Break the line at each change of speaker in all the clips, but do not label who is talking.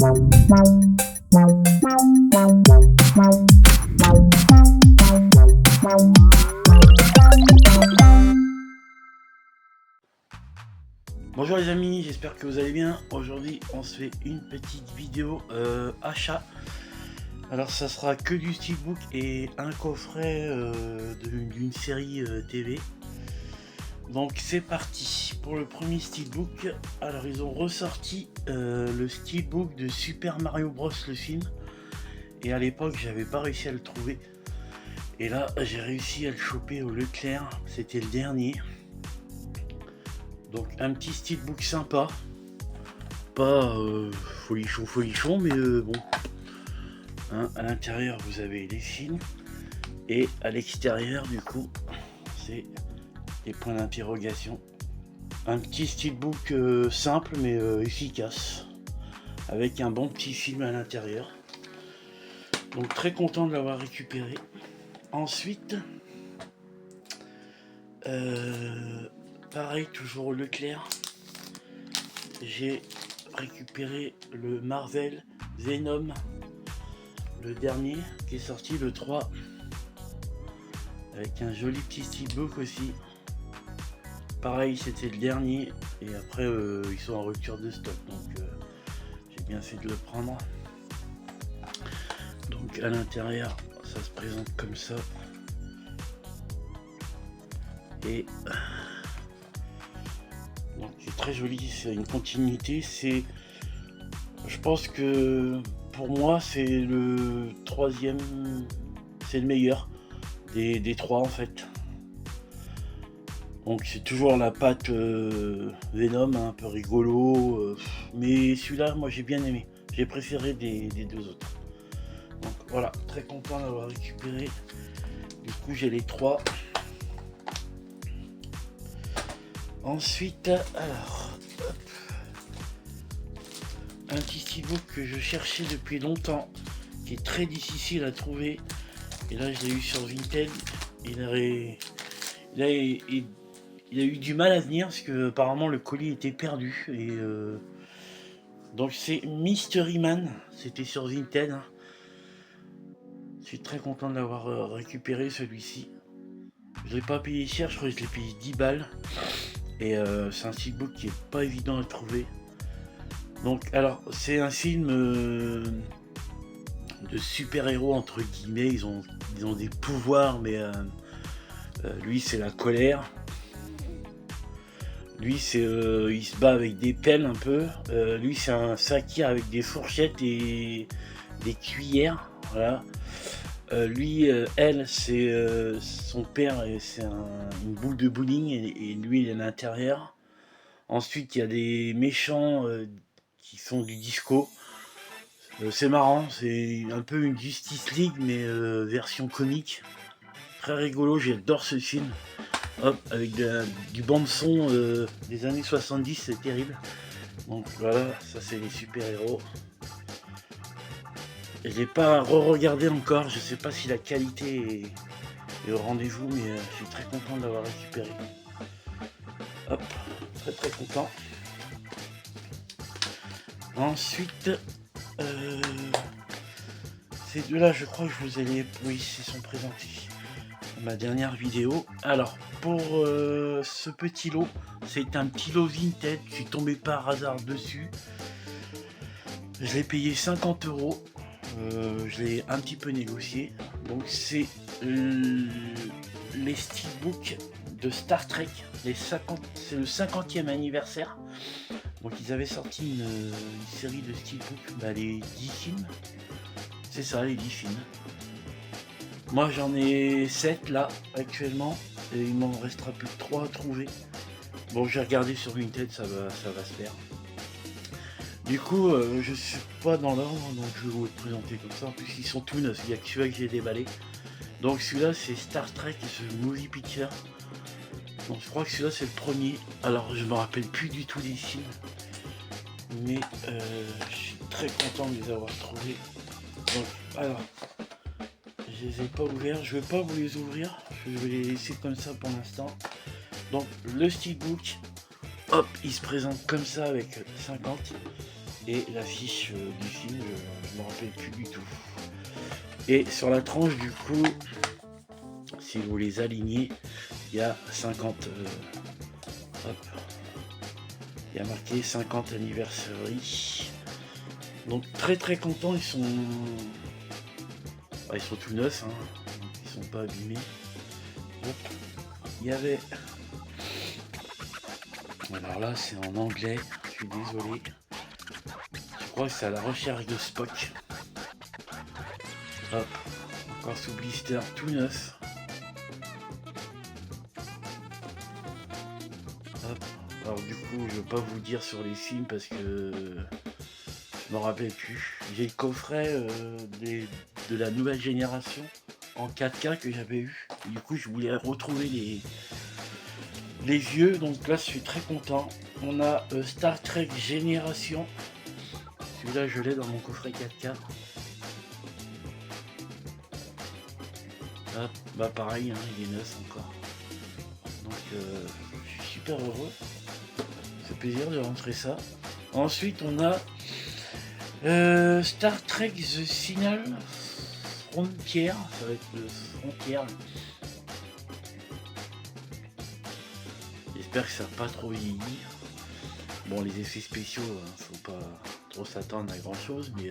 Bonjour les amis, j'espère que vous allez bien. Aujourd'hui on se fait une petite vidéo achat. Alors ça sera que du steelbook et un coffret d'une série TV. Donc c'est parti pour le premier steelbook. Alors ils ont ressorti le steelbook de Super Mario Bros le film. Et à l'époque j'avais pas réussi à le trouver. Et là j'ai réussi à le choper au Leclerc, c'était le dernier. Donc un petit steelbook sympa, pas folichon, mais bon. Hein, à l'intérieur vous avez les films et à l'extérieur du coup c'est des points d'interrogation. Un petit steelbook simple mais efficace, avec un bon petit film à l'intérieur. Donc très content de l'avoir récupéré. Ensuite, pareil, toujours au Leclerc, j'ai récupéré le Marvel Venom, le dernier qui est sorti le 3, avec un joli petit steelbook aussi. Pareil, c'était le dernier et après ils sont en rupture de stock, donc j'ai bien fait de le prendre. Donc à l'intérieur ça se présente comme ça et donc c'est très joli, c'est une continuité. C'est, je pense que pour moi c'est le troisième, c'est le meilleur des trois en fait. Donc c'est toujours la patte Venom, un peu rigolo, mais celui-là moi j'ai bien aimé, j'ai préféré des deux autres. Donc voilà, très content d'avoir récupéré. Du coup j'ai les trois. Ensuite, alors, hop, un petit steelbook que je cherchais depuis longtemps, qui est très difficile à trouver, et là je l'ai eu sur Vinted. Il a eu du mal à venir parce que apparemment le colis était perdu, et donc c'est Mystery Man, c'était sur Vinted. Je suis très content de l'avoir récupéré celui-ci. Je l'ai pas payé cher, je crois que je l'ai payé 10 balles. Et c'est un steelbook qui est pas évident à trouver. Donc alors c'est un film de super-héros entre guillemets. Ils ont des pouvoirs, mais lui c'est la colère. Lui c'est il se bat avec des pelles un peu. Lui c'est un fakir avec des fourchettes et des cuillères. Voilà. Lui, elle, c'est son père, c'est une boule de bowling, et lui il est à l'intérieur. Ensuite il y a des méchants qui font du disco. C'est marrant, c'est un peu une Justice League mais version comique. Très rigolo, j'adore ce film. Hop, avec du bande son des années 70, c'est terrible. Donc voilà, ça c'est les super-héros. Je l'ai pas re-regardé encore, je sais pas si la qualité est au rendez-vous, mais je suis très content de l'avoir récupéré. Hop, très content. Ensuite, ces deux-là, je crois que je vous ai oui, ils sont présentés dans ma dernière vidéo. Alors, pour ce petit lot, c'est un petit lot Vinted, je suis tombé par hasard dessus. Je l'ai payé 50 €. Je l'ai un petit peu négocié. Donc c'est les steelbooks de Star Trek, c'est le 50e anniversaire. Donc ils avaient sorti une série de steelbooks, les 10 films. C'est ça, les 10 films. Moi j'en ai 7 là actuellement, et il m'en restera plus que 3 à trouver. Bon, j'ai regardé sur Vinted, ça va se faire. Du coup, je suis pas dans l'ordre, donc je vais vous le présenter comme ça. En plus, ils sont tous neufs, il y a que celui-là que j'ai déballé. Donc celui-là, c'est Star Trek, ce Movie Picture. Donc je crois que celui-là, c'est le premier. Alors, je me rappelle plus du tout des films. Mais je suis très content de les avoir trouvés. Donc, alors, je les ai pas ouverts. Je vais pas vous les ouvrir. Je vais les laisser comme ça pour l'instant. Donc, le steelbook, hop, il se présente comme ça avec 50. et l'affiche du film, je ne me rappelle plus du tout. Et sur la tranche du coup, si vous les alignez, il y a 50. Hop. Il y a marqué 50 anniversary. Donc très très contents, ils sont tout neufs, hein. Donc, ils sont pas abîmés. Hop. Il y avait, alors là c'est en anglais, je suis désolé, je crois que c'est à la recherche de Spock. Hop, encore sous blister tout neuf. Hop. Alors du coup je veux pas vous dire sur les films parce que je m'en rappelle plus. J'ai le coffret de la nouvelle génération en 4K que j'avais eu. Et du coup je voulais retrouver les vieux, donc là je suis très content. On a Star Trek Génération. Celui-là je l'ai dans mon coffret 4K. Hop, bah pareil, hein, il est neuf encore. Donc je suis super heureux. C'est plaisir de rentrer ça. Ensuite on a Star Trek The Final Frontier. Ça va être le Frontier. J'espère que ça n'a pas trop vieilli. Bon, les effets spéciaux, faut pas trop s'attendre à grand chose, mais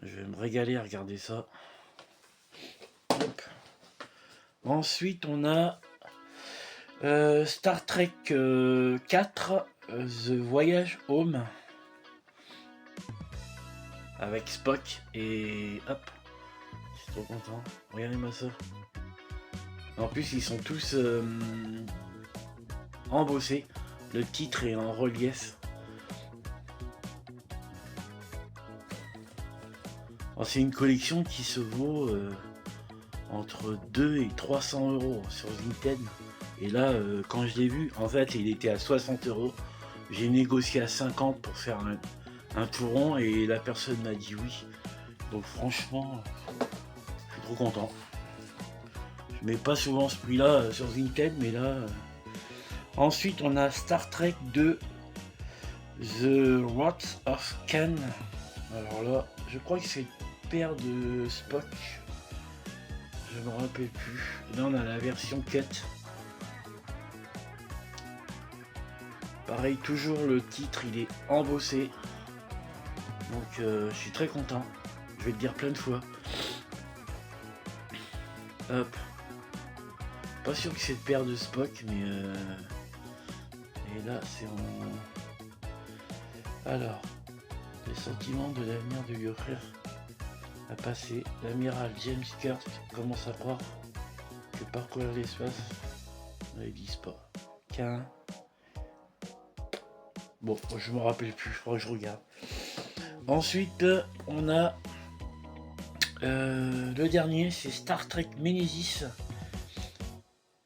je vais me régaler à regarder ça. Hop. Ensuite, on a Star Trek 4 The Voyage Home avec Spock et hop, je suis trop content. Regardez-moi ça. En plus, ils sont tous embossés. Le titre est en relief. C'est une collection qui se vaut entre 2 et 300 euros sur Vinted. Et là, quand je l'ai vu, en fait, il était à 60 euros. J'ai négocié à 50 pour faire un tout rond et la personne m'a dit oui. Donc franchement, je suis trop content. Je mets pas souvent ce prix-là sur Vinted, mais là... Ensuite, on a Star Trek 2 The Wrath of Khan. Alors là, je crois que c'est le père de Spock. Je me rappelle plus. Là, on a la version cut. Pareil, toujours le titre, il est embossé. Donc, je suis très content. Je vais le dire plein de fois. Hop. Pas sûr que c'est le père de Spock, mais... Et là, c'est en... Alors, les sentiments de l'avenir de lui offrir à passer. L'amiral James Kirk commence à croire que parcourir l'espace, ils disent pas. Qu'un... Bon, je me rappelle plus, je crois que je regarde. Ensuite, on a le dernier, c'est Star Trek Nemesis.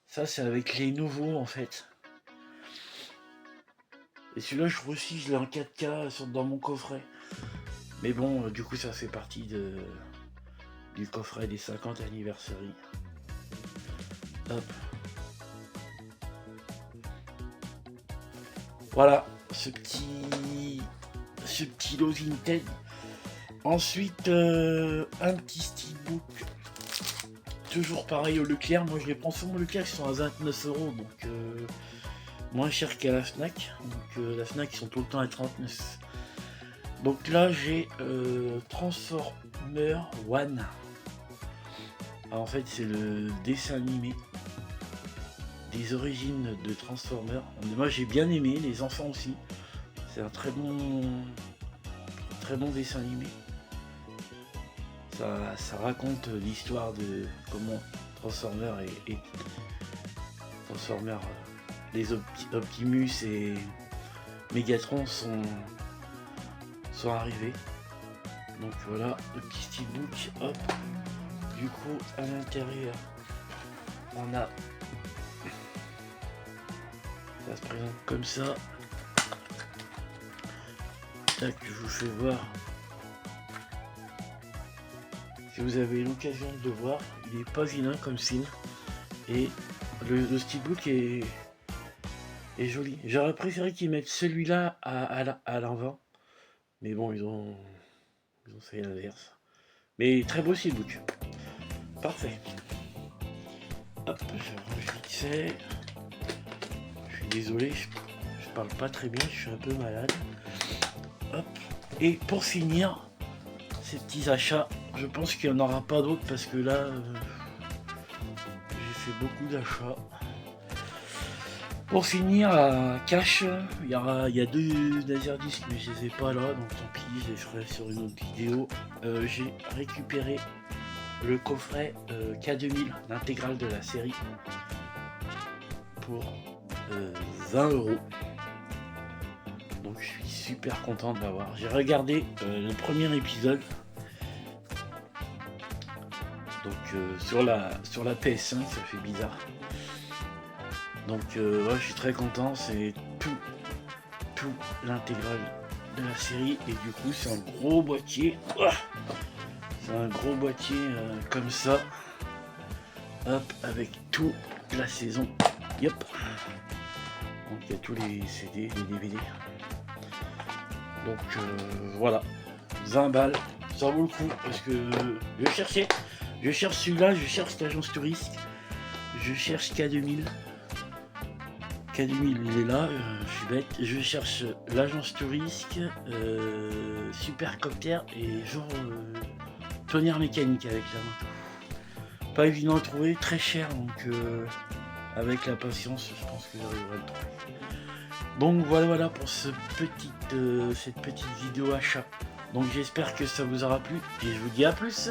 Ça, c'est avec les nouveaux en fait. Et celui-là, je trouve aussi, je l'ai en 4K dans mon coffret. Mais bon, du coup, ça fait partie du coffret des 50 anniversary. Hop. Voilà, ce petit lot Vinted. Ensuite, un petit steelbook. Toujours pareil au Leclerc. Moi, je les prends souvent au Leclerc, ils sont à 29 euros. Donc, moins cher qu'à la Fnac. Donc, la Fnac, ils sont tout le temps à 39. Donc là, j'ai Transformer One. Alors, en fait, c'est le dessin animé des origines de Transformers. Moi, j'ai bien aimé, les enfants aussi. C'est un très bon dessin animé. Ça raconte l'histoire de comment Transformers et Transformers, les Optimus et Megatron sont arrivés. Donc voilà, le petit steelbook. Hop. Du coup, à l'intérieur, on a... Ça se présente comme ça. Tac, je vous fais voir. Si vous avez l'occasion de le voir, il est pas vilain comme signe. Et le steelbook est joli. J'aurais préféré qu'ils mettent celui-là à l'avant. Mais bon, ils ont fait l'inverse. Mais très beau steelbook. Parfait. Hop, je range vite fait. Je suis désolé, je parle pas très bien, je suis un peu malade. Hop. Et pour finir, ces petits achats, je pense qu'il n'y en aura pas d'autres parce que là, j'ai fait beaucoup d'achats. Pour finir, à cash, il y a 2 laserdiscs, mais je les ai pas là, donc tant pis, je les ferai sur une autre vidéo. J'ai récupéré le coffret K2000, l'intégrale de la série, pour 20 €. Donc je suis super content de l'avoir. J'ai regardé le premier épisode. Donc sur la PS5, ça fait bizarre. Donc ouais, je suis très content, c'est tout l'intégrale de la série et du coup c'est un gros boîtier. C'est un gros boîtier comme ça. Hop, avec toute la saison. Yep. Donc il y a tous les CD, les DVD. Donc voilà, 20 balles, ça vaut le coup parce que je cherche celui-là, je cherche l'agence touriste, je cherche K2000. K2000 il est là, je suis bête, je cherche l'agence touriste, Supercopter et genre tonnerre mécanique avec la moto. Pas évident à trouver, très cher donc avec la patience je pense que j'arriverai à le trouver. Donc voilà pour cette petite vidéo achat. Donc j'espère que ça vous aura plu et je vous dis à plus.